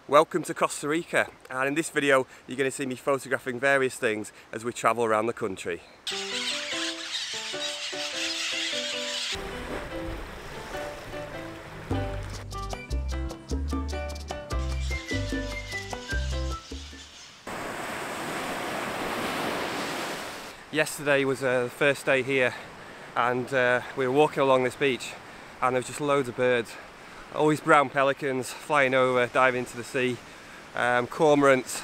Welcome to Costa Rica, and in this video you're going to see me photographing various things as we travel around the country. Yesterday was the first day here, and we were walking along this beach and there was just loads of birds. Always brown pelicans flying over, diving into the sea, cormorants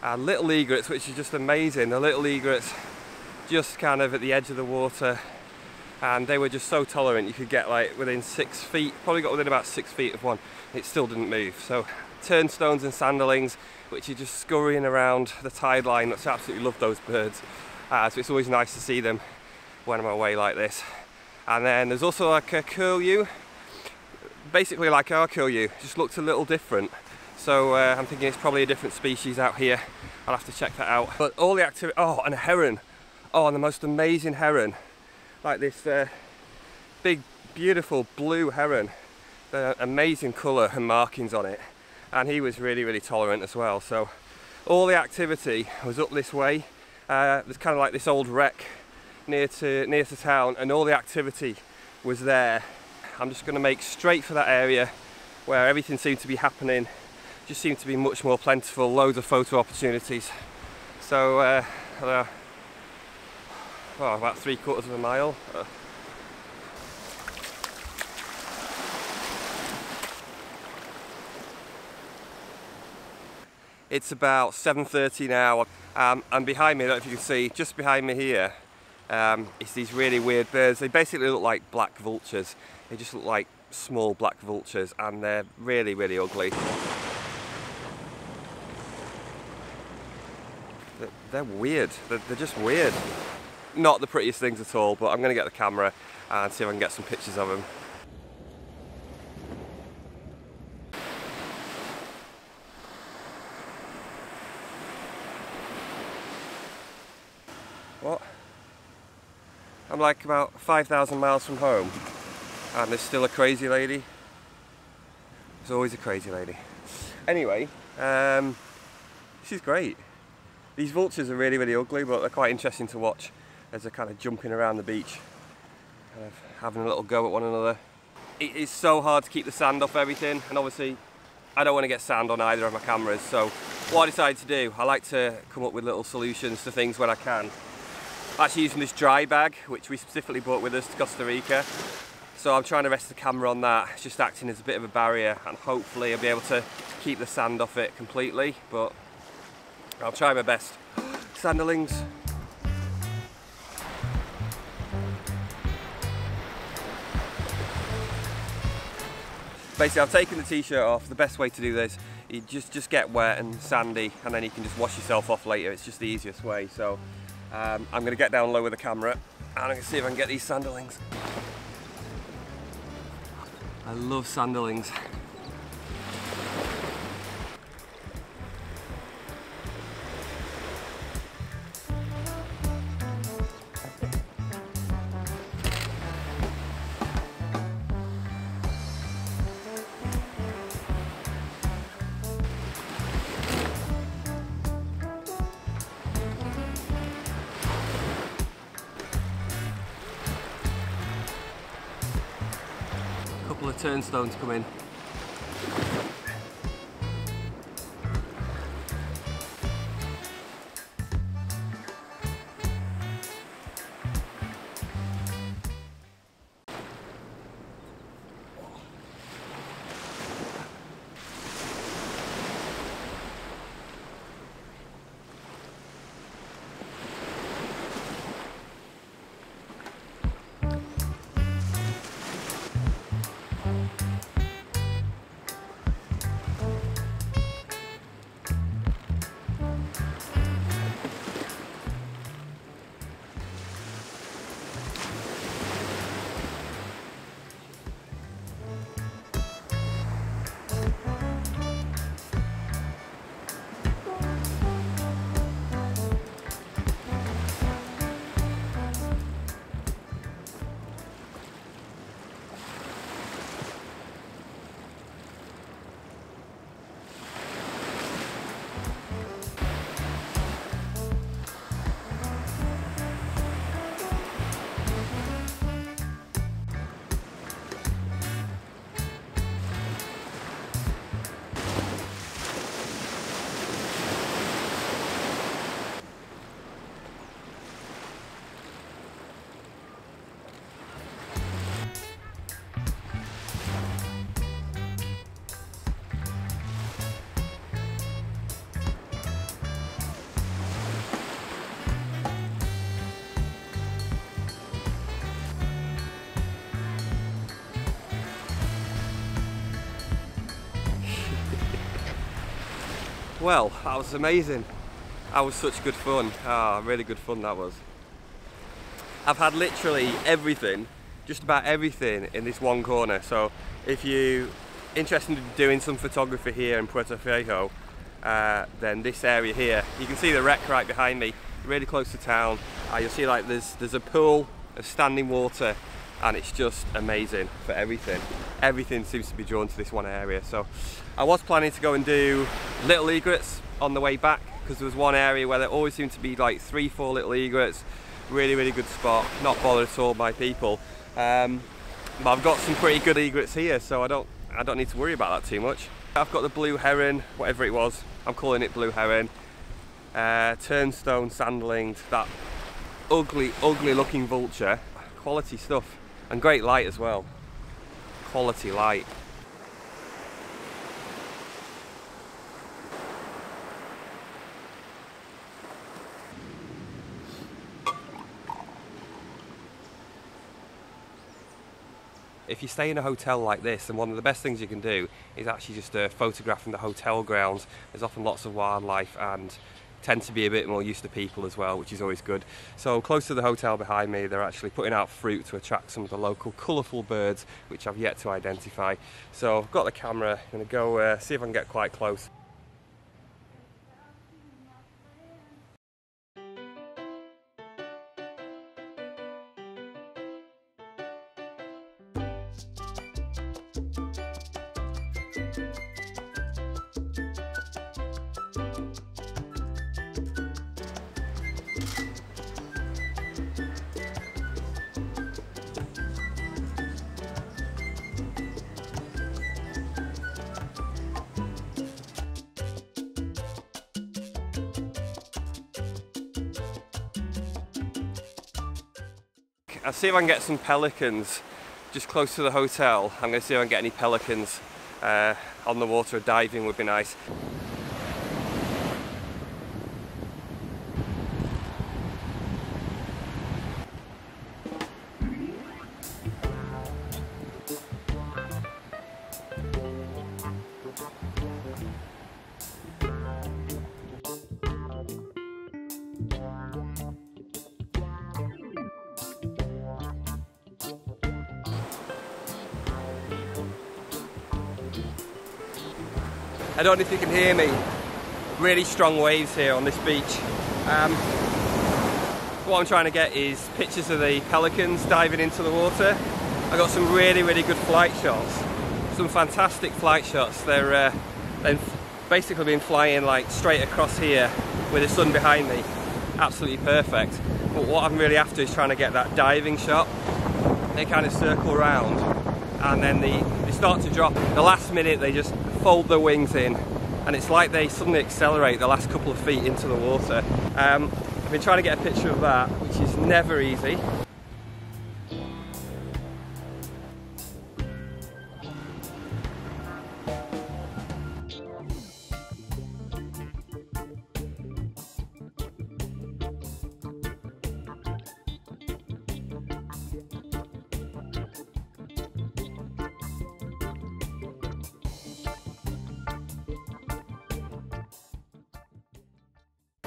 and little egrets, which is just amazing. The little egrets just kind of at the edge of the water, and they were just so tolerant. You could get like within 6 feet, probably got within about 6 feet of one, it still didn't move. So turnstones and sanderlings, which are just scurrying around the tide line. I absolutely love those birds, so it's always nice to see them when I'm away like this. And then there's also like a curlew, basically like our curlew, just looks a little different. So I'm thinking it's probably a different species out here. I'll have to check that out. But all the activity, oh, and a heron. Oh, and the most amazing heron. Like this big, beautiful blue heron. The amazing colour and markings on it. And he was really, really tolerant as well. So all the activity was up this way. There's kind of like this old wreck near to town, and all the activity was there. I'm just going to make straight for that area where everything seemed to be happening. Just seemed to be much more plentiful, loads of photo opportunities. So about 3/4 of a mile. It's about 7:30 now, and behind me, I don't know if you can see, just behind me here, it's these really weird birds. They basically look like black vultures. They just look like small black vultures, and they're really, really ugly. They're weird. They're just weird. Not the prettiest things at all, but I'm going to get the camera and see if I can get some pictures of them. What? I'm like about 5,000 miles from home, and there's still a crazy lady. There's always a crazy lady. Anyway, she's great. These vultures are really, really ugly, but they're quite interesting to watch as they're kind of jumping around the beach, kind of having a little go at one another. It is so hard to keep the sand off everything, and obviously I don't want to get sand on either of my cameras, so what I decided to do, I like to come up with little solutions to things when I can. I'm actually using this dry bag, which we specifically brought with us to Costa Rica. So I'm trying to rest the camera on that. It's just acting as a bit of a barrier, and hopefully I'll be able to keep the sand off it completely, but I'll try my best. Sanderlings. Basically, I've taken the t-shirt off. The best way to do this, you just get wet and sandy, and then you can just wash yourself off later. It's just the easiest way. So I'm going to get down low with the camera, and I'm going to see if I can get these sanderlings. I love sanderlings. Couple of turnstones come in. Well, that was amazing. That was such good fun. Ah, really good fun that was. I've had literally everything, just about everything in this one corner. So if you're interested in doing some photography here in Puerto Viejo, then this area here, you can see the wreck right behind me, really close to town. You'll see like there's a pool of standing water, and it's just amazing for everything. Everything seems to be drawn to this one area. So I was planning to go and do little egrets on the way back, because there was one area where there always seemed to be like 3-4 little egrets. Really good spot, not bothered at all by people. But I've got some pretty good egrets here, so I don't need to worry about that too much. I've got the blue heron, whatever it was, I'm calling it blue heron. Turnstone sandlinged, that ugly looking vulture. Quality stuff, and great light as well. Quality light. If you stay in a hotel like this, then one of the best things you can do is actually just photograph from the hotel grounds. There's often lots of wildlife and tend to be a bit more used to people as well, which is always good. So close to the hotel behind me, they're actually putting out fruit to attract some of the local colourful birds, which I've yet to identify. So I've got the camera, I'm going to go see if I can get quite close. I'll see if I can get some pelicans just close to the hotel. I'm going to see if I can get any pelicans on the water. Diving would be nice. I don't know if you can hear me, really strong waves here on this beach. What I'm trying to get is pictures of the pelicans diving into the water. I got some really good flight shots, some fantastic flight shots. They've basically been flying like straight across here with the sun behind me, absolutely perfect. But what I'm really after is trying to get that diving shot. They kind of circle around and then they start to drop. The last minute they just fold their wings in, and it's like they suddenly accelerate the last couple of feet into the water. I've been trying to get a picture of that, which is never easy.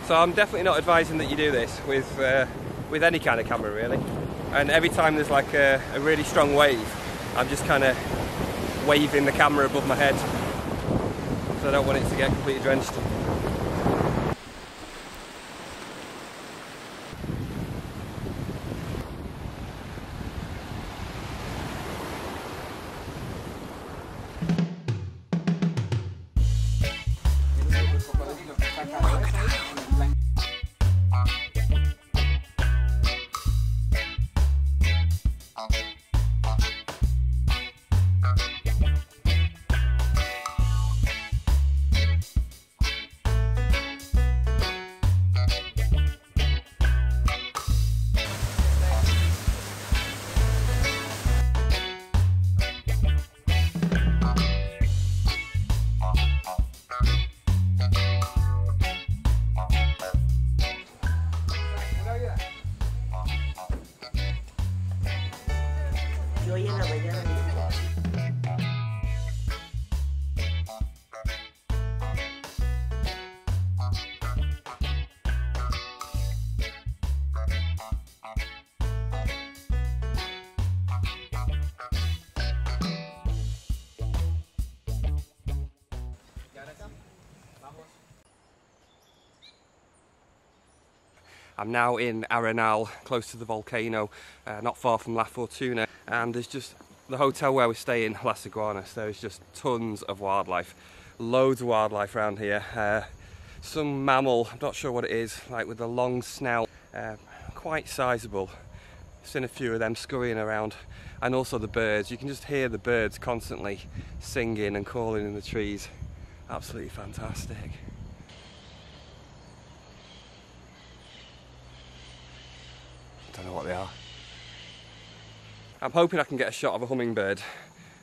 So I'm definitely not advising that you do this with any kind of camera really. And every time there's like a really strong wave, I'm just kind of waving the camera above my head, so I don't want it to get completely drenched. I'm now in Arenal, close to the volcano, not far from La Fortuna, and there's just the hotel where we're staying, Las Iguanas. There's just tons of wildlife, loads of wildlife around here. Some mammal, I'm not sure what it is, like with a long snout, quite sizable. Seen a few of them scurrying around, and also the birds. You can just hear the birds constantly singing and calling in the trees. Absolutely fantastic. Don't know what they are. I'm hoping I can get a shot of a hummingbird,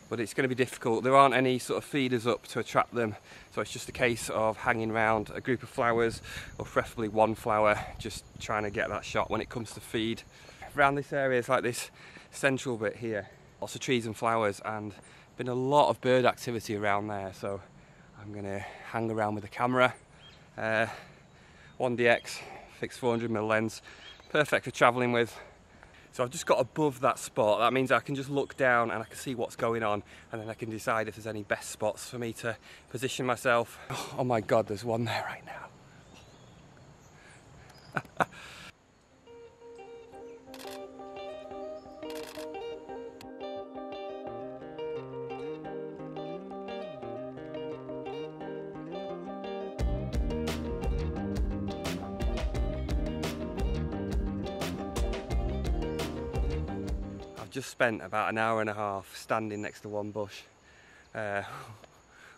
but it's going to be difficult. There aren't any sort of feeders up to attract them, so it's just a case of hanging around a group of flowers, or preferably one flower, just trying to get that shot when it comes to feed. Around this area is like this central bit here, lots of trees and flowers, and been a lot of bird activity around there, so I'm going to hang around with the camera. 1DX fixed 400mm lens, perfect for travelling with. So I've just got above that spot. That means I can just look down and I can see what's going on, and then I can decide if there's any best spots for me to position myself. Oh my god, there's one there right now. Just spent about an hour and a half standing next to one bush,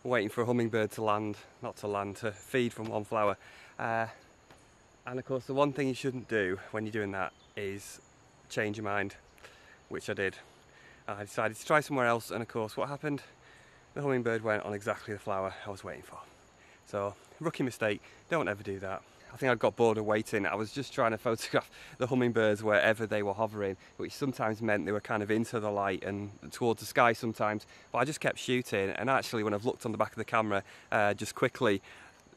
waiting for a hummingbird to land, to feed from one flower. And of course the one thing you shouldn't do when you're doing that is change your mind, which I did. I decided to try somewhere else, and of course what happened? The hummingbird went on exactly the flower I was waiting for. So, rookie mistake, don't ever do that. I think I got bored of waiting. I was just trying to photograph the hummingbirds wherever they were hovering, which sometimes meant they were kind of into the light and towards the sky sometimes. But I just kept shooting, and actually when I've looked on the back of the camera just quickly,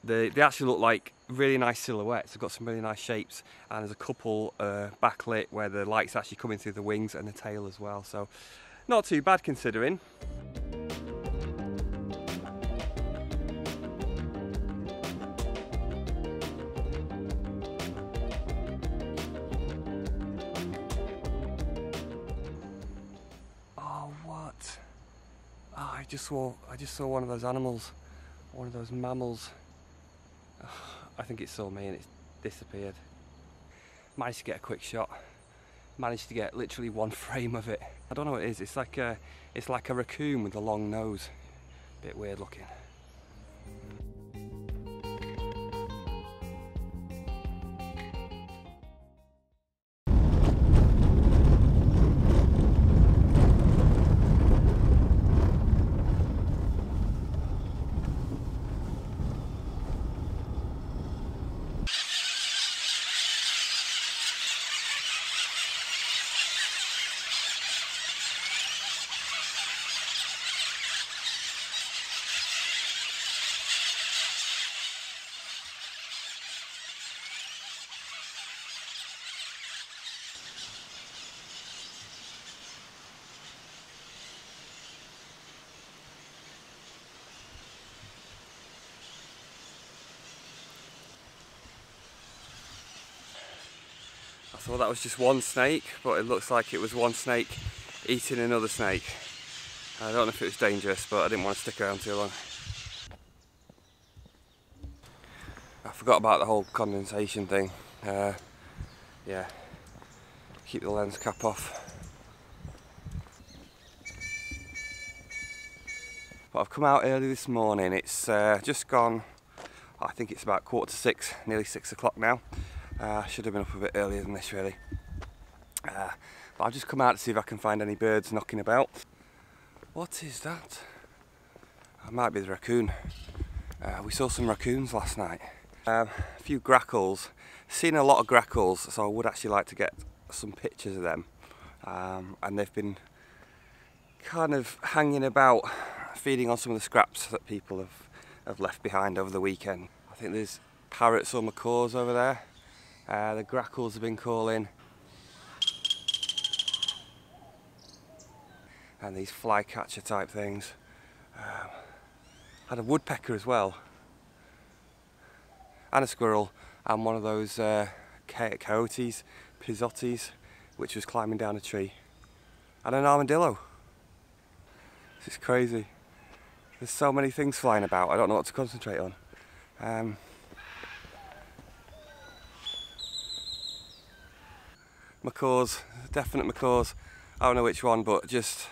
they actually look like really nice silhouettes. They've got some really nice shapes, and there's a couple backlit where the light's actually coming through the wings and the tail as well. So not too bad considering. I just saw one of those animals, one of those mammals. I think it saw me and it disappeared. Managed to get a quick shot. Managed to get literally one frame of it. I don't know what it is. It's like a raccoon with a long nose. Bit weird looking. I thought that was just one snake, but it looks like it was one snake eating another snake. I don't know if it was dangerous, but I didn't want to stick around too long. I forgot about the whole condensation thing. Yeah, keep the lens cap off. But I've come out early this morning. It's just gone, I think it's about 5:45, nearly 6 o'clock now. I should have been up a bit earlier than this really. But I've just come out to see if I can find any birds knocking about. What is that? That might be the raccoon. We saw some raccoons last night. A few grackles. Seen a lot of grackles, so I would actually like to get some pictures of them. And they've been kind of hanging about, feeding on some of the scraps that people have left behind over the weekend. I think there's parrots or macaws over there. The grackles have been calling. And these flycatcher type things. Had a woodpecker as well. and a squirrel, and one of those coyotes, pizottis, which was climbing down a tree, and an armadillo. This is crazy. There's so many things flying about, I don't know what to concentrate on. Macaws, definite macaws. I don't know which one, but just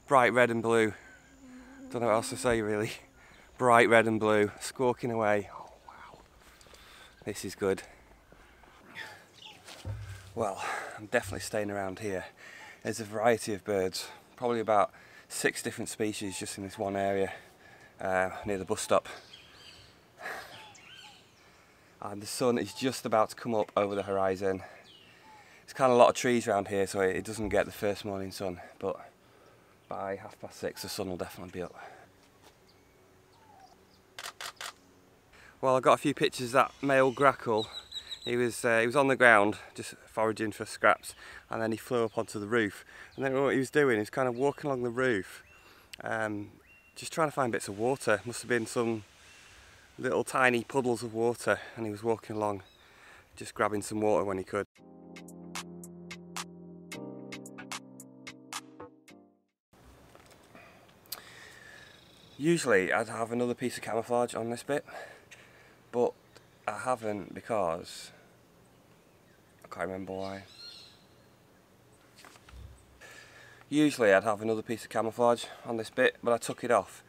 bright red and blue. Don't know what else to say really. Bright red and blue, squawking away. Oh wow, this is good. Well, I'm definitely staying around here. There's a variety of birds, probably about 6 different species just in this one area near the bus stop. And the sun is just about to come up over the horizon. There's kind of a lot of trees around here, so it doesn't get the first morning sun, but by 6:30 the sun will definitely be up. Well, I got a few pictures of that male grackle. He was on the ground just foraging for scraps, and then he flew up onto the roof. And then what he was doing, he was kind of walking along the roof, just trying to find bits of water. Must have been some little tiny puddles of water, and he was walking along just grabbing some water when he could. Usually I'd have another piece of camouflage on this bit, but I haven't because I can't remember why. Usually I'd have another piece of camouflage on this bit, but I took it off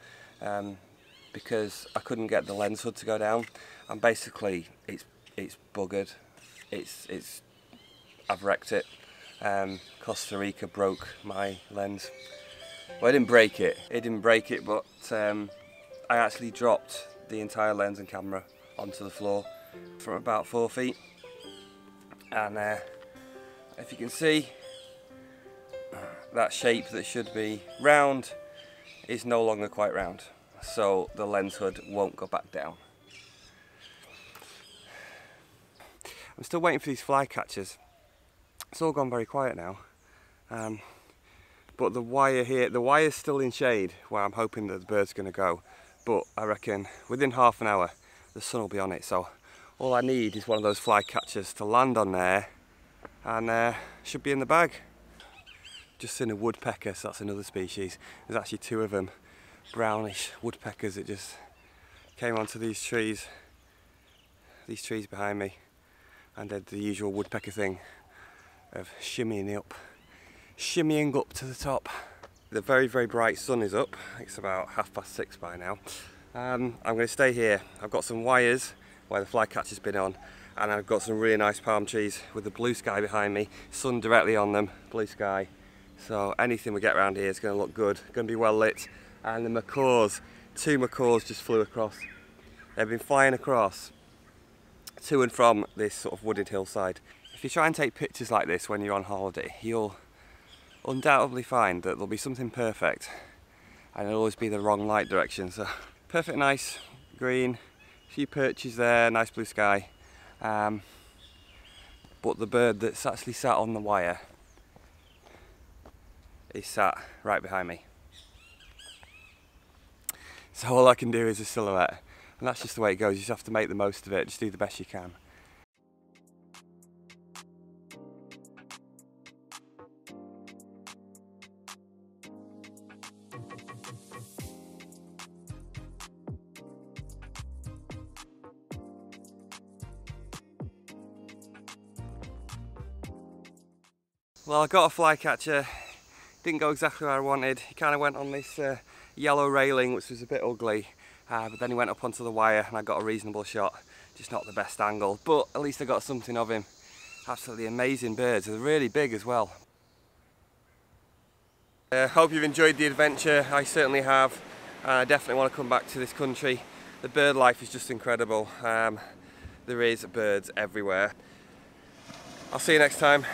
because I couldn't get the lens hood to go down, and basically it's buggered. I've wrecked it. Costa Rica broke my lens. Well, it didn't break it, but I actually dropped the entire lens and camera onto the floor from about 4 feet, and if you can see, that shape that should be round is no longer quite round, so the lens hood won't go back down. I'm still waiting for these fly catchers. It's all gone very quiet now. But the wire here, the wire's still in shade where I'm hoping that the bird's going to go. But I reckon within half an hour the sun will be on it. So all I need is one of those fly catchers to land on there, and should be in the bag. Just seen a woodpecker, so that's another species. There's actually 2 of them, brownish woodpeckers that just came onto these trees behind me, and did the usual woodpecker thing of shimmying up to the top. The very, very bright sun is up. It's about 6:30 by now. I'm going to stay here. I've got some wires where the flycatcher's been on, and I've got some really nice palm trees with the blue sky behind me, sun directly on them, blue sky. So anything we get around here is going to look good, going to be well lit. And the macaws, 2 macaws just flew across. They've been flying across to and from this sort of wooded hillside. If you try and take pictures like this when you're on holiday, you'll undoubtedly find that there'll be something perfect, and it'll always be the wrong light direction. So perfect, nice green, a few perches there, nice blue sky, but the bird that's actually sat on the wire is sat right behind me. So all I can do is a silhouette, and that's just the way it goes. You just have to make the most of it, just do the best you can. Well, I got a flycatcher. Didn't go exactly where I wanted. He kind of went on this yellow railing, which was a bit ugly, but then he went up onto the wire and I got a reasonable shot. Just not the best angle, but at least I got something of him. Absolutely amazing birds. They're really big as well. Hope you've enjoyed the adventure. I certainly have. I definitely want to come back to this country. The bird life is just incredible. There is birds everywhere. I'll see you next time.